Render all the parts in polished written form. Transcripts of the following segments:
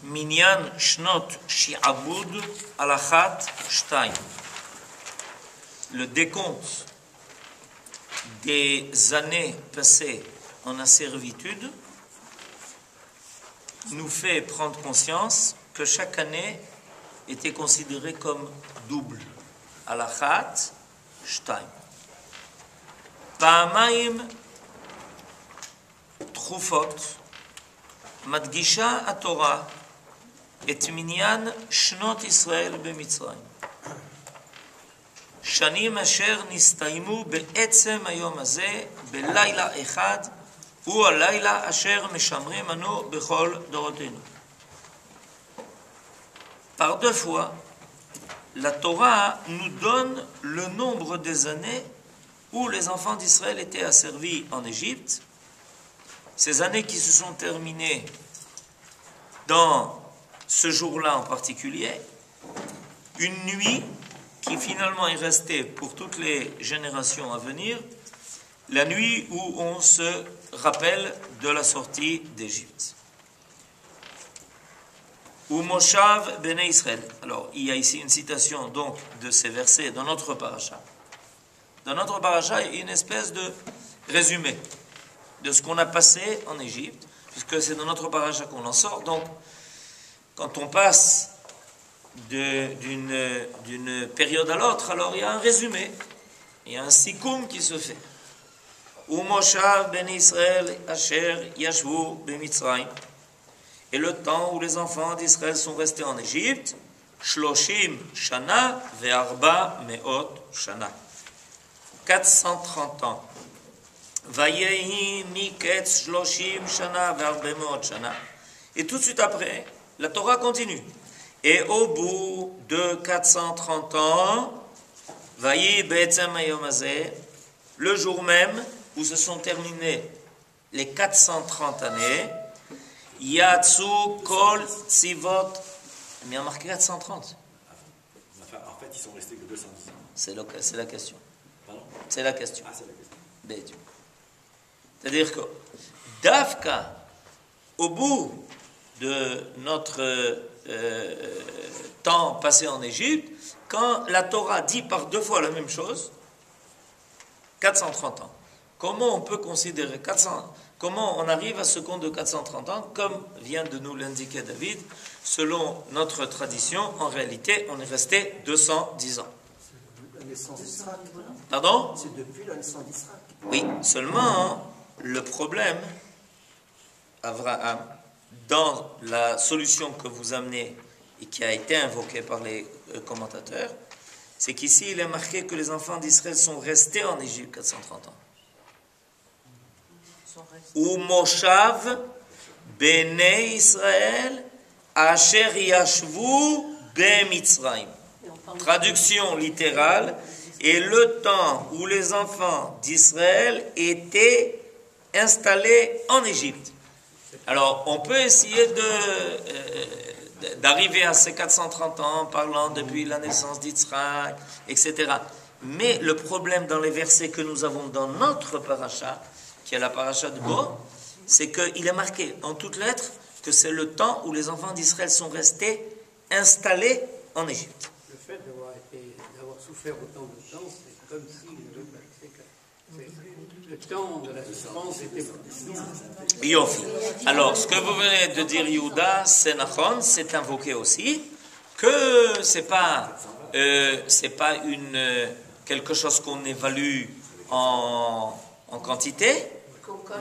Minyan Shnot Shi'abud Alachat Shtaim. Le décompte des années passées en servitude nous fait prendre conscience que chaque année était considérée comme double. Alachat Shtaim. Pa'amayim Trufot Madgisha Torah et Minyan Shnot Israël b'Mitzrayim. שנים אשר נסתיימו בעצם היום הזה בלילה אחד הוא הלילה אשר משמרים אנו בכל דורותינו. Par deux fois, la Torah nous donne le nombre des années où les enfants d'Israël étaient asservis en Égypte. Ces années qui se sont terminées dans ce jour-là en particulier, une nuit qui finalement est restée pour toutes les générations à venir, la nuit où on se rappelle de la sortie d'Égypte. Ou Moshav Bnei Israël. Alors, il y a ici une citation donc de ces versets dans notre paracha. Dans notre paracha, il y a une espèce de résumé de ce qu'on a passé en Égypte, puisque c'est dans notre paracha qu'on en sort. Donc, quand on passe d'une période à l'autre, alors il y a un résumé, il y a un sikoum qui se fait. Ou Moshav ben Israël asher yashvu b'Mitzrayim. Et le temps où les enfants d'Israël sont restés en Égypte, shloshim shana ve'arba me'ot shana. 430 ans. Vayehi miketz shloshim shana ve'arba me'ot shana. Et tout de suite après, la Torah continue. Et au bout de 430 ans, Vayi be'etzem hayom hazeh, le jour même où se sont terminées les 430 années, Yatsu kol tzivot. Mais il y a marqué 430. En fait, ils sont restés que 210 ans. C'est la question. Pardon? C'est la question. Ah, c'est la question. C'est-à-dire que, Dafka, au bout de notre temps passé en Égypte, quand la Torah dit par deux fois la même chose, 430 ans. Comment on peut considérer 400, comment on arrive à ce compte de 430 ans, comme vient de nous l'indiquer David, selon notre tradition, en réalité, on est resté 210 ans. C'est la naissance d'Israël. Pardon? C'est depuis la naissance d'Israël. Oui, seulement le problème, Abraham, dans la solution que vous amenez et qui a été invoquée par les commentateurs, c'est qu'ici il est marqué que les enfants d'Israël sont restés en Égypte 430 ans. Ou Moshav Bnei Israël Asher Yashvu b'Mitzrayim. Traduction littérale, et le temps où les enfants d'Israël étaient installés en Égypte. Alors, on peut essayer d'arriver à ces 430 ans en parlant depuis la naissance d'Israël, etc. Mais le problème dans les versets que nous avons dans notre paracha, qui est la paracha de Bo, c'est qu'il est marqué en toutes lettres que c'est le temps où les enfants d'Israël sont restés installés en Égypte. Le fait d'avoir souffert autant de temps, c'est comme si le temps de la souffrance était double. Yofi. Alors, ce que vous venez de dire, Yehuda, c'est Nachon, c'est invoqué aussi, que c'est pas quelque chose qu'on évalue en quantité,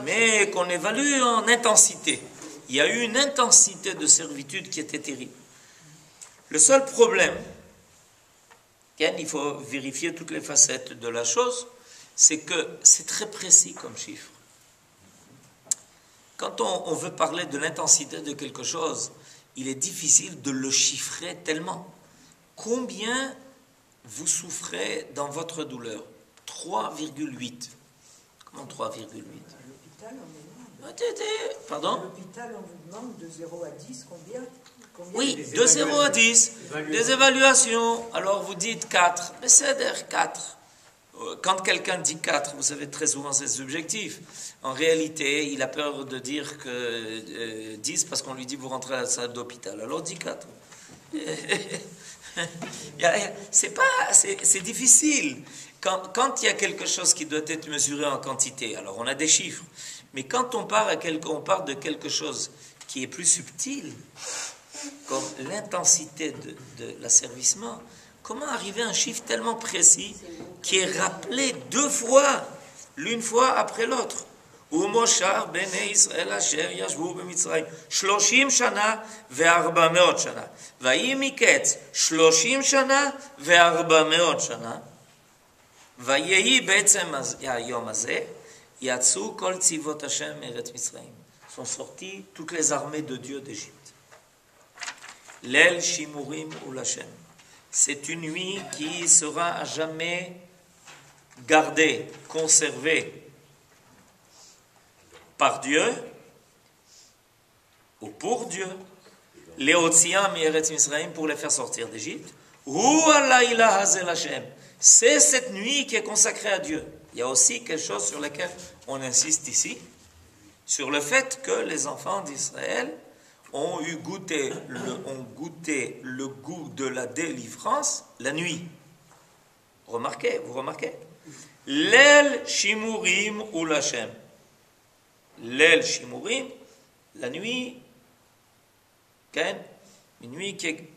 mais qu'on évalue en intensité. Il y a eu une intensité de servitude qui était terrible. Le seul problème, il faut vérifier toutes les facettes de la chose, c'est que c'est très précis comme chiffre. Quand on veut parler de l'intensité de quelque chose, il est difficile de le chiffrer tellement. Combien vous souffrez dans votre douleur? 3,8. Comment 3,8? L'hôpital, on demande. Pardon? À l'hôpital, on vous demande de 0 à 10, combien Oui, de 0 à 10, des évaluations. Alors vous dites 4, mais c'est-à-dire 4. Quand quelqu'un dit 4, vous savez, très souvent c'est subjectif. En réalité, il a peur de dire que 10 parce qu'on lui dit vous rentrez à la salle d'hôpital. Alors dit 4. C'est difficile. Quand il y a quelque chose qui doit être mesuré en quantité, alors on a des chiffres. Mais quand on parle de quelque chose qui est plus subtil, comme l'intensité de l'asservissement, comment arriver à un chiffre tellement précis qui est rappelé 2 fois, l'une fois après l'autre? ומושב בני ישראל אשר ישבו במצרים 30 שנה ו400 שנה. ויהי מקץ 30 שנה ו400 שנה. ויהי בעצם היום הזה, יצאו כל צבאות השם מארץ מצרים. Sont sortis toutes les armées de Dieu d'Égypte. L'El Shimurim ou l'Hachem. C'est une nuit qui sera à jamais gardée, conservée par Dieu ou pour Dieu, les Otziam et Eretz Misraïm pour les faire sortir d'Égypte. C'est cette nuit qui est consacrée à Dieu. Il y a aussi quelque chose sur lequel on insiste ici, sur le fait que les enfants d'Israël ont goûté le goût de la délivrance la nuit. Vous remarquez L'El Shimurim ou l'Hachem. L'El Shimurim, la nuit, une nuit qui est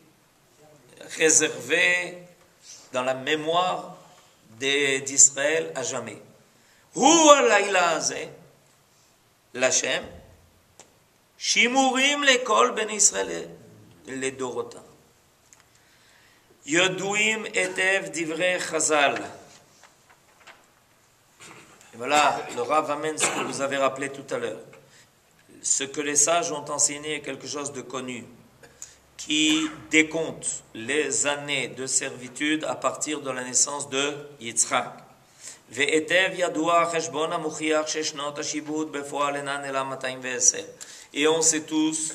réservée dans la mémoire d'Israël à jamais. Hu alayla hazeh, l'Hachem, Shimurim lekol ben Israël לדורותם. ידועים היטב דברי חז"ל. Voilà, le Rav amène ce que vous avez rappelé tout à l'heure. Ce que les sages ont enseigné est quelque chose de connu, qui décompte les années de servitude à partir de la naissance de Yitzhak. והיטב ידוע חשבון המוכיח ששנות השיבוט בפועל אינן אלא 210. Et on sait tous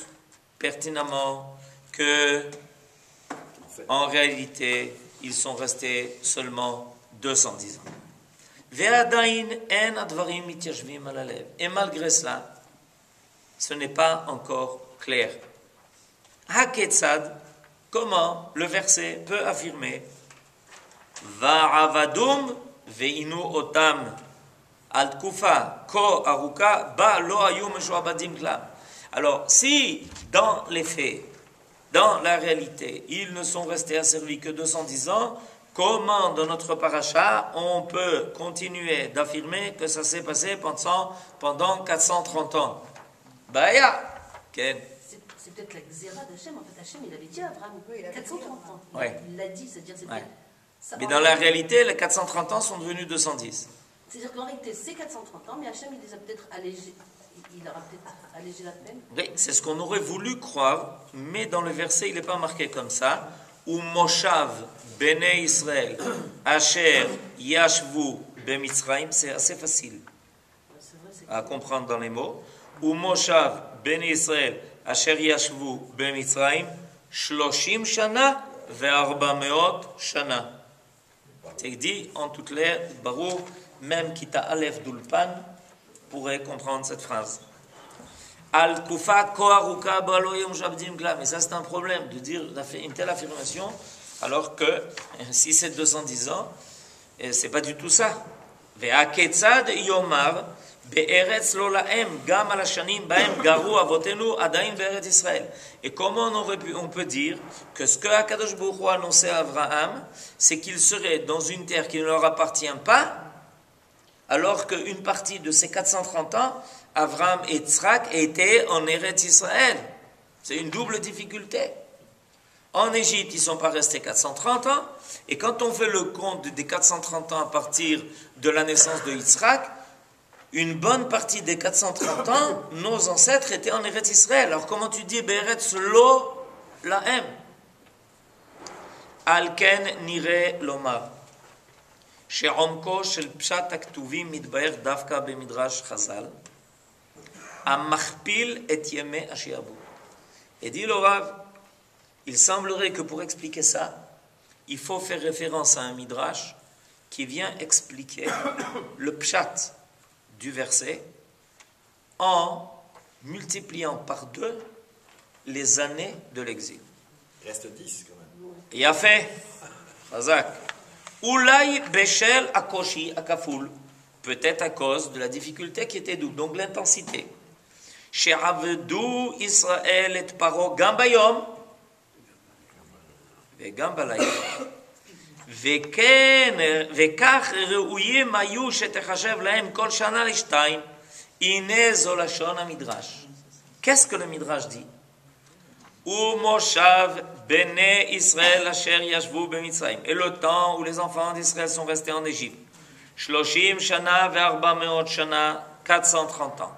pertinemment que, en réalité, ils sont restés seulement 210 ans. Et malgré cela, ce n'est pas encore clair. Haketzad, comment le verset peut affirmer Va'avadum ve'inu otam al tkufa ko aruka ba lo ayu meshuabadim klam. Alors, si dans les faits, dans la réalité, ils ne sont restés asservis que 210 ans, comment dans notre paracha on peut continuer d'affirmer que ça s'est passé pendant 430 ans? Baya, Ken. C'est peut-être la xéra d'Hachem. En fait, Hachem, il avait dit à Abraham, Oui, il avait 430 dit, ans. Ouais. Il l'a dit, c'est-à-dire c'est Ouais. ça. Mais dans la réalité, les 430 ans sont devenus 210. C'est-à-dire qu'en réalité, c'est 430 ans, mais Hachem, il les a peut-être allégés. Il aura peut-être allégé la peine. Oui, c'est ce qu'on aurait voulu croire, mais dans le verset, il n'est pas marqué comme ça. Ou Moshav Bene Israël, Asher Yashvu Bemitzraim, c'est assez facile C'est vrai, c'est à comprendre dans les mots. Ou Moshav Bene Israël, Asher Yashvu Bemitzraim, Shloshim Shana ve'arbameot Shana. C'est dit en toutes lettres, Baruch, même Kita Aleph d'Ulpan pourrait comprendre cette phrase. Al kufa koaruka baloyum shabdim klam. Et ça, c'est un problème de dire une telle affirmation, alors que si c'est 210 ans, c'est pas du tout ça. Ve'aketzad yomar be'eretz lo lahem gam al hashanim bahem garu avotenu adaim be'eretz Israël. Et comment on peut dire que ce que Akadosh Baruch Hu a annoncé à Abraham, c'est qu'il serait dans une terre qui ne leur appartient pas, alors qu'une partie de ces 430 ans, Abraham et Yitzhak étaient en Eretz Israël. C'est une double difficulté. En Égypte, ils ne sont pas restés 430 ans, et quand on fait le compte des 430 ans à partir de la naissance de Yitzhak, une bonne partie des 430 ans, nos ancêtres étaient en Eretz Israël. Alors comment tu dis Be'eretz lo lahem? Alken nire lomar. שעומקו של פשט הכתובים מתבאר דווקא במדרש חז"ל, המכפיל את ימי השעבוד. Et dit le Rav, il semblerait que pour expliquer ça, il faut faire référence à un midrash qui vient expliquer le pshat du verset en multipliant par 2 les années de l'exil. Il reste 10 quand même. Il y a fait, Razak, Oulay Beshel Akoshi Akafoul, peut-être à cause de la difficulté qui était double, donc l'intensité. Chez Avedou Israël et Paro Gambayom, et Gambalayom. וכך ראויים היו שתחשב להם כל שנה לשתיים. הנה זו לשון המדרש. Qu'est-ce que le Midrash dit? ומושב בני ישראל אשר ישבו במצרים. Et le temps où les enfants d'Israël sont restés en Égypte. 30 שנה ו400 שנה, 430 ans.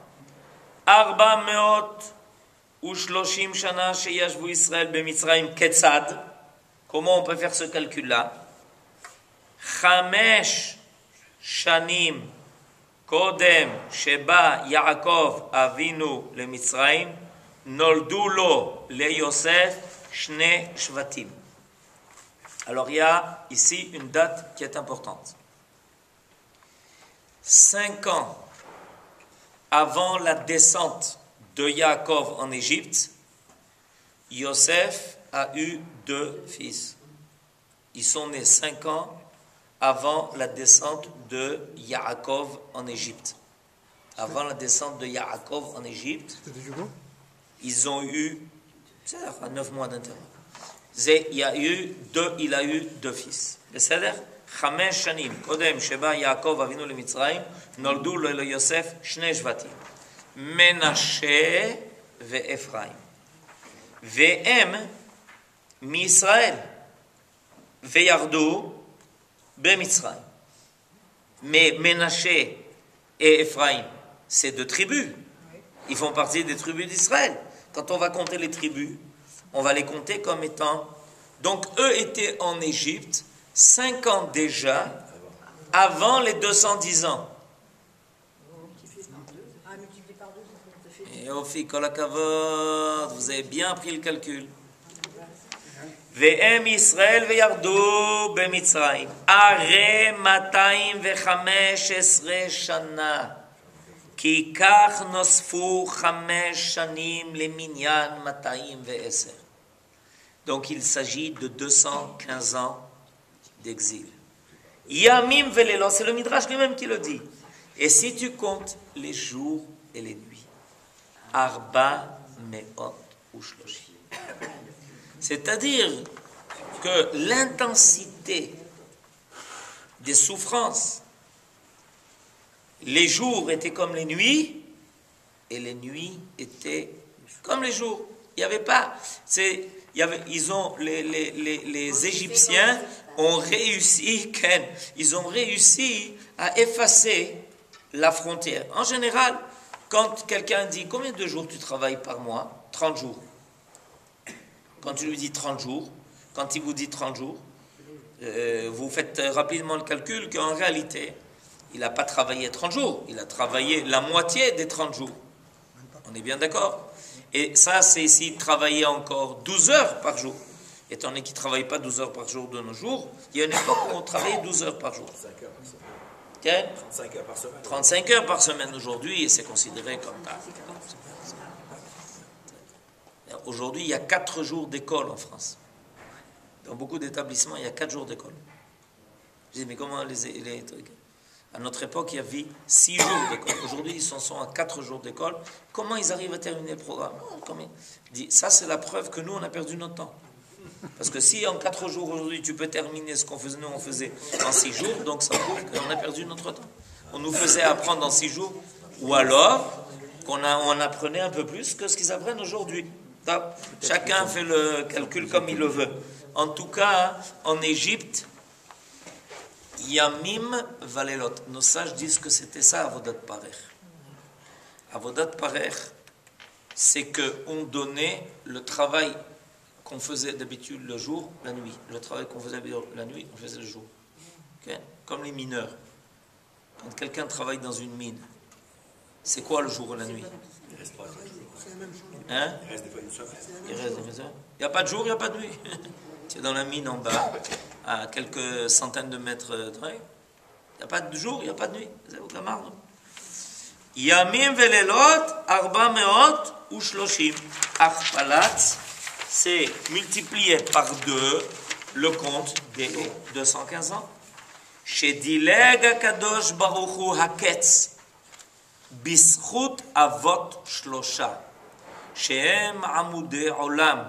430 שנה שישבו ישראל במצרים כיצד? Comment on peut faire ce calcul-là? 5 שנים קודם שבא יעקב אבינו למצרים, נולדו לו ליוסף 2 שבטים. Alors il y a ici une date qui est importante. 5 ans avant la descente de Yaakov en Égypte, Yosef a eu 2 fils. Ils sont nés 5 ans avant la descente de Yaakov en Égypte. Avant la descente de Yaakov en Égypte, ils ont eu, c'est à 9 mois d'intervalle. Il a eu 2 fils. בסדר? 5 שנים קודם שבא יעקב אבינו למצרים, נולדו לו ליוסף 2 שבטים. מנשה ואפרים. והם מישראל. וירדו במצרים. Mais Ménaché et Ephraïm, c'est 2 tribus. Ils font partie des tribus d'Israël. Quand on va compter les tribus, on va les compter comme étant... Donc eux étaient en Égypte 5 ans déjà, avant les 210 ans. Et au fi, kol hakavod, vous avez bien pris le calcul. והם ישראל וירדו במצרים, הרי 215 שנה, כי כך נוספו 5 שנים למניין 210. Donc il s'agit de 215 ans d'exil. Yamim velelo, c'est le Midrash lui-même qui le dit. Et si tu comptes les jours et les nuits, Arba meot ushloshim. C'est-à-dire que l'intensité des souffrances, les jours étaient comme les nuits, et les nuits étaient comme les jours. Il n'y avait pas... les Égyptiens ont réussi à effacer la frontière. En général, quand quelqu'un dit « Combien de jours tu travailles par mois ?» 30 jours. Quand tu lui dis 30 jours, quand il vous dit 30 jours, vous faites rapidement le calcul qu'en réalité, il n'a pas travaillé 30 jours, il a travaillé la moitié des 30 jours. On est bien d'accord? Et ça, c'est ici travailler encore 12 heures par jour. Étant donné qu'il ne travaille pas 12 heures par jour de nos jours, il y a une époque où on travaillait 12 heures par jour. 35 heures par semaine. Okay? 35 heures par semaine. 35 heures par semaine aujourd'hui, et c'est considéré comme ça. Aujourd'hui, il y a 4 jours d'école en France. Dans beaucoup d'établissements, il y a 4 jours d'école. Je dis, mais comment les trucs? À notre époque, il y avait 6 jours d'école. Aujourd'hui, ils sont à 4 jours d'école. Comment ils arrivent à terminer le programme? Ça, c'est la preuve que nous, on a perdu notre temps. Parce que si en 4 jours aujourd'hui, tu peux terminer ce qu'on faisait, nous, on faisait en 6 jours, donc ça prouve qu'on a perdu notre temps. On nous faisait apprendre en 6 jours, ou alors on apprenait un peu plus que ce qu'ils apprennent aujourd'hui. Chacun fait le calcul comme il le veut. En tout cas, en Égypte, Yamim Valelot. Nos sages disent que c'était ça, Avodat Parech. Avodat Parech, c'est qu'on donnait le travail qu'on faisait d'habitude le jour, la nuit. Le travail qu'on faisait la nuit, on faisait le jour. Okay? Comme les mineurs. Quand quelqu'un travaille dans une mine, c'est quoi le jour et la nuit? Il reste pas. Hein? Il reste des fois une semaine. Il n'y a pas de jour, il n'y a pas de nuit. Tu es dans la mine en bas, à quelques centaines de mètres de travail. Il n'y a pas de jour, il n'y a pas de nuit. זהו, גמרנו. ימים ולילות 430. הכפלת, c'est multiplié par 2 le compte des 215 ans. שדילג הקדוש ברוך הוא הקץ בזכות אבות 3 שהם עמודי עולם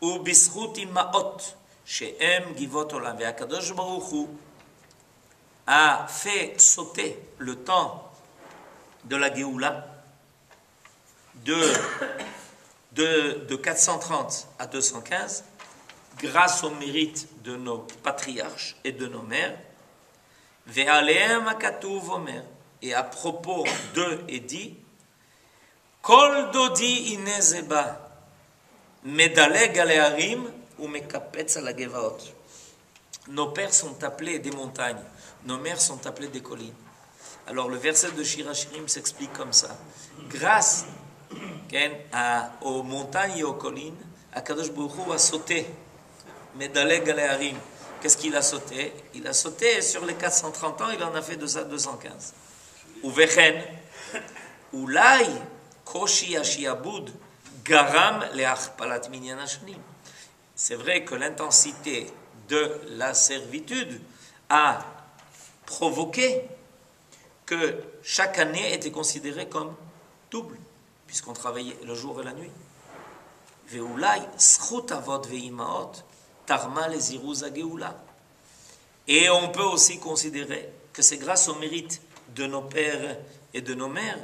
ובזכות אמהות שהם גבעות עולם. והקדוש ברוך הוא a fait sauter le temps de la Géoula de 430 à 215 grâce au mérite de nos patriarches et de nos mères. Ve'alehem hakatuv omer. Et à propos d'eux est dit Kol dodi ine zeba medaleg ale harim ou mekapetz ala gevaot. Nos pères sont appelés des montagnes, nos mères sont appelées des collines. Alors le verset de Shirachirim s'explique comme ça. Grâce aux montagnes et aux collines, Akadosh Baruch Hu a sauté. Medaleg ale harim. Qu'est-ce qu'il a sauté? Il a sauté sur les 430 ans, il en a fait de ça 215. Uvechen, ulai koshi ashiabud garam leachpalat minyan hashnim. C'est vrai que l'intensité de la servitude a provoqué que chaque année était considérée comme double, puisqu'on travaillait le jour et la nuit. Veulai zchut avot veimaot tarma les ziruz hageoula. Et on peut aussi considérer que c'est grâce au mérite de nos pères et de nos mères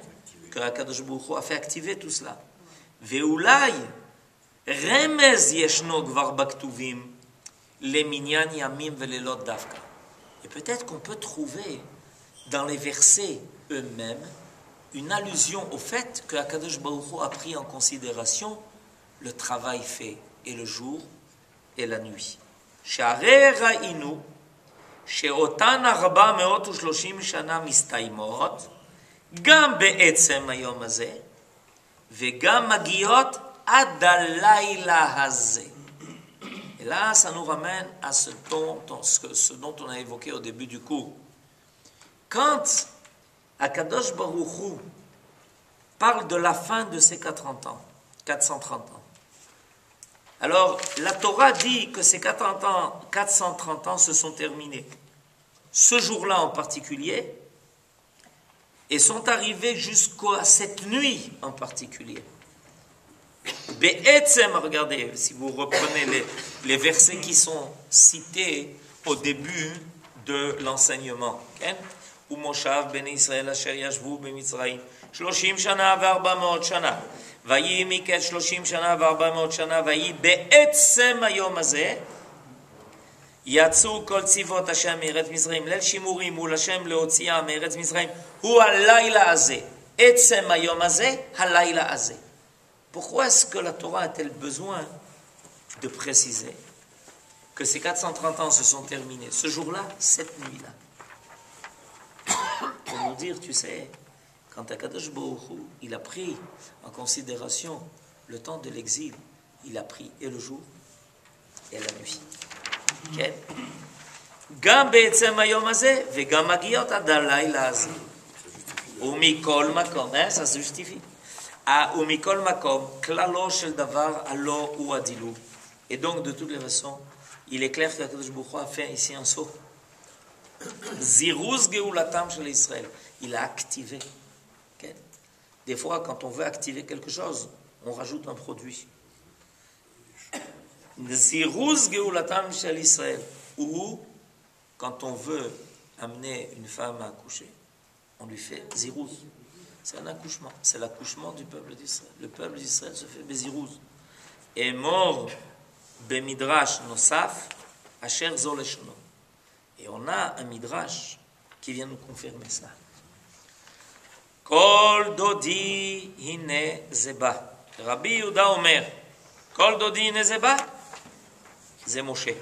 que Akadosh Baruch Hu a fait activer tout cela. Veulai remez yeshno gvar baktuvim le minyan yamim velelot davka. Et peut-être qu'on peut trouver dans les versets eux-mêmes une allusion au fait que Akadosh Baruch Hu a pris en considération le travail fait et le jour et la nuit. שהרי ראינו שאותן 430 שנה מסתיימות גם בעצם היום הזה וגם מגיעות עד הלילה הזה. Et là, ça nous ramène à ce dont on a évoqué au début du cours. Quand Akadosh Baruch Hu parle de la fin de ces 430 ans, alors, la Torah dit que ces 430 ans se sont terminés. Ce jour-là en particulier, et sont arrivés jusqu'à cette nuit en particulier. Be'etzem, regardez, si vous reprenez les versets qui sont cités au début de l'enseignement. ומושב בני ישראל אשר ישבו במצרים 30 שנה ו400 שנה. ויהי מקץ 30 שנה ו400 שנה, ויהי בעצם היום הזה, יצאו כל צבאות השם מארץ מצרים, ליל שימורים מול השם להוציאה מארץ מצרים, הוא הלילה הזה. עצם היום הזה, הלילה הזה. Pourquoi est-ce que la Torah a-t-elle besoin de préciser que ces 430 ans se sont terminés, ce jour-là, cette nuit-là? Pour nous dire, tu sais, quand Akadosh Baruch Hu, il a pris en considération le temps de l'exil, il a pris et le jour et la nuit. גם בעצם היום הזה וגם מגיעות עד הלילה הזה. ומכל מקום, ça se justifie. ומכל מקום, כללו של דבר הלא הוא הדילוג. Et donc, de toutes les façons, il est clair qu'Akadosh Baruch Hu a fait ici un saut. Ziruz geulatam shel Israël. Il a activé. Okay? Des fois, quand on veut activer quelque chose, on rajoute un produit. Ziruz geulatam shel Israël. Ou, quand on veut amener une femme à accoucher, on lui fait ziruz. C'est un accouchement. C'est l'accouchement du peuple d'Israël. Le peuple d'Israël se fait beziruz. Et mort bemidrash nosaf asher zoleshno. Et on a un midrash qui vient nous confirmer ça. Kol dodi hine zeba. Rabbi Yehuda Omer. Kol dodi hine zeba. C'est Moshe.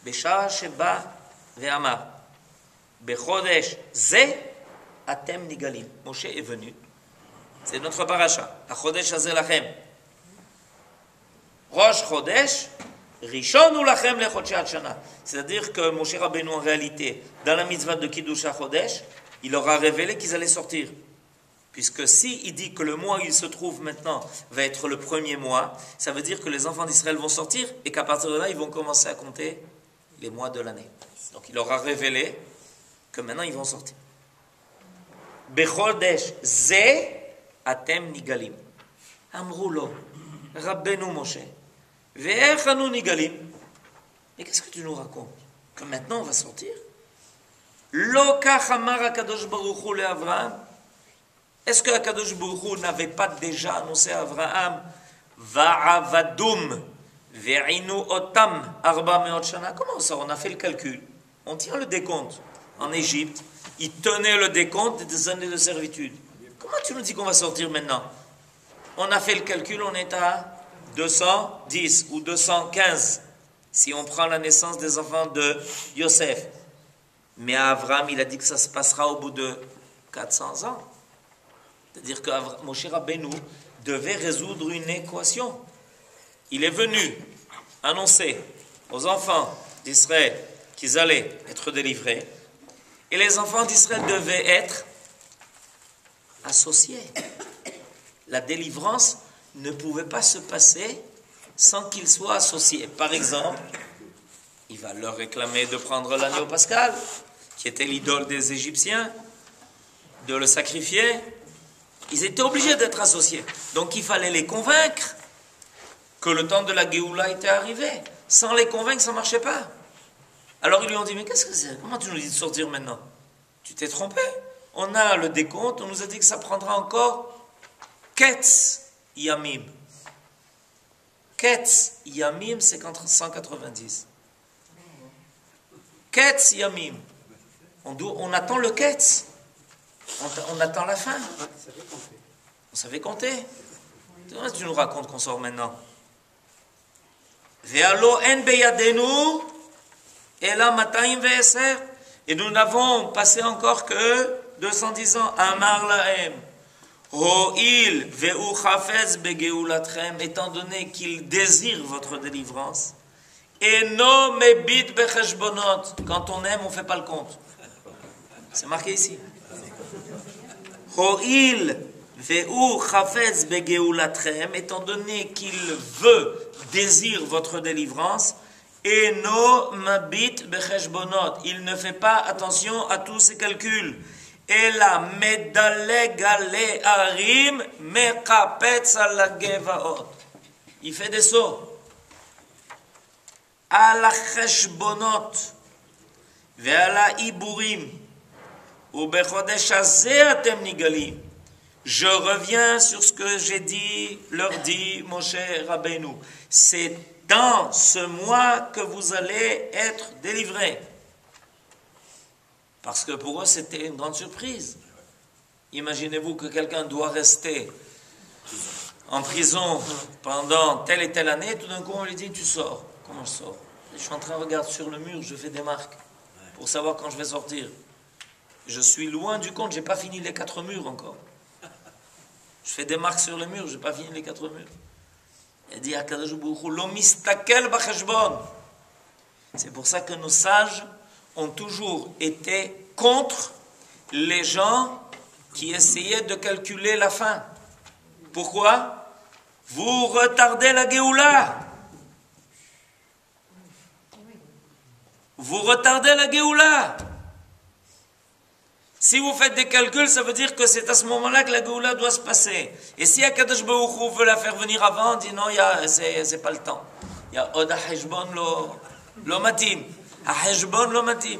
Beshah sheba ve'amar. Bechodesh ze atem nigalim. Moshe est venu. C'est notre paracha. Achodesh hazeh lachem. Rosh Chodesh Rishon ou lachem lechodshei shana. C'est-à-dire que Moshe Rabbeinu, en réalité, dans la mitzvah de Kiddush HaChodesh, il leur a révélé qu'ils allaient sortir. Puisque si il dit que le mois où il se trouve maintenant va être le premier mois, ça veut dire que les enfants d'Israël vont sortir et qu'à partir de là, ils vont commencer à compter les mois de l'année. Donc il leur a révélé que maintenant ils vont sortir. Bechodesh ze atem nigalim. Amrou lo, Rabbeinu Moshe, ve'ech anu nigalim. Mais qu'est-ce que tu nous racontes? Que maintenant on va sortir? Lo kach amar HaKadosh Baruch Hu le'Avraham. Est-ce que HaKadosh Baruch Hu n'avait pas déjà annoncé à Abraham Va'avadum ve'inu otam arba meot shana? Comment ça? On a fait le calcul. On tient le décompte. En Égypte, ils tenaient le décompte des années de servitude. Comment tu nous dis qu'on va sortir maintenant? On a fait le calcul, on est à 210 ou 215 si on prend la naissance des enfants de Yosef. Mais à Abraham, il a dit que ça se passera au bout de 400 ans. C'est-à-dire que Moshe Rabbeinu devait résoudre une équation. Il est venu annoncer aux enfants d'Israël qu'ils allaient être délivrés. Et les enfants d'Israël devaient être associés. La délivrance ne pouvait pas se passer sans qu'ils soient associés. Par exemple, il va leur réclamer de prendre l'agneau pascal, qui était l'idole des Égyptiens, de le sacrifier. Ils étaient obligés d'être associés. Donc il fallait les convaincre que le temps de la Géoula était arrivé. Sans les convaincre, ça ne marchait pas. Alors ils lui ont dit, mais qu'est-ce que c'est? Comment tu nous dis de sortir maintenant? Tu t'es trompé. On a le décompte, on nous a dit que ça prendra encore Ketz Yamim. Ketz Yamim, c'est 190. Ketz Yamim. On attend le Ketz. On attend la fin. On savait compter. Tu nous racontes qu'on sort maintenant. Ve'alo en beyadenu ela 210. Et nous n'avons passé encore que 210 ans. Amar lahem. Ho'il ve'u chafetz begeulatchem. Étant donné qu'il désire votre délivrance. Eno mebit becheshbonot. Quand on aime, on ne fait pas le compte. C'est marqué ici. Ho'il ve'u chafetz begeulatchem. Étant donné qu'il veut, désire votre délivrance. Eno mabit becheshbonot. Il ne fait pas attention à tous ces calculs. Ela medaleg ale arim mekapetz ala gevaot. Il fait des sauts. Ala cheshbonot ve'ala iburim ubechodesh hazeh atem nigalim. Je reviens sur ce que j'ai dit, leur dit Moshe Rabbeinu. C'est dans ce mois que vous allez être délivrés. Parce que pour eux, c'était une grande surprise. Imaginez-vous que quelqu'un doit rester en prison pendant telle et telle année, tout d'un coup on lui dit, tu sors. Comment je sors? Je suis en train de regarder sur le mur, je fais des marques pour savoir quand je vais sortir. Je suis loin du compte, je n'ai pas fini les 4 murs encore. Je fais des marques sur le mur, je n'ai pas fini les 4 murs. Il dit, Lo mistakel b'cheshbon. C'est pour ça que nos sages ont toujours été contre les gens qui essayaient de calculer la fin. Pourquoi? Vous retardez la Géoula. Vous retardez la Géoula. Si vous faites des calculs, ça veut dire que c'est à ce moment-là que la Géoula doit se passer. Et si HaKadosh Baruch Hu veut la faire venir avant, on dit non, c'est pas le temps. Il y a Od HaHeshbon lo matim. HaHeshbon lo matim.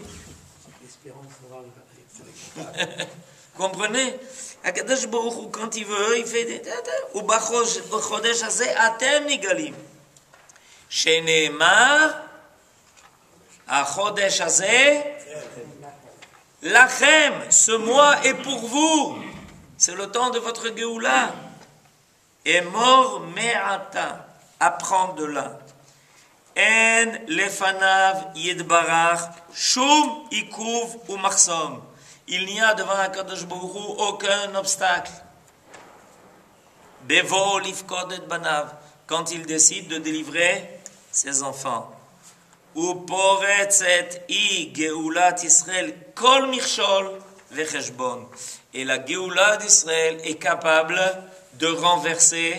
Comprenez? HaKadosh Baruch Hu, quand il veut, il fait des... Ou b'chodesh hazeh atem nigalim. Sheneemar HaChodesh hazeh Lachem, ce mois est pour vous. C'est le temps de votre Géoula. Et mort me'ata, apprendre de là. En lefanav yidbarach shum ikuv ou marsom. Il n'y a devant HaKadosh Baruch Hu aucun obstacle. Bevo lifkod et banav, quand il décide de délivrer ses enfants. Uporetzet I Geulat Israël Kol Michol Vecheshbon. Et la Géoula d'Israël est capable de renverser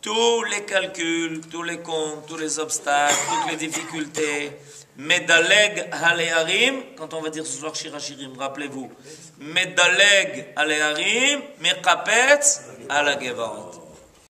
tous les calculs, tous les comptes, tous les obstacles, toutes les difficultés. Medaleg Haleharim, quand on va dire ce soir Shirachirim, rappelez-vous. Medaleg Haleharim, Mekapetz Ala Gevaot.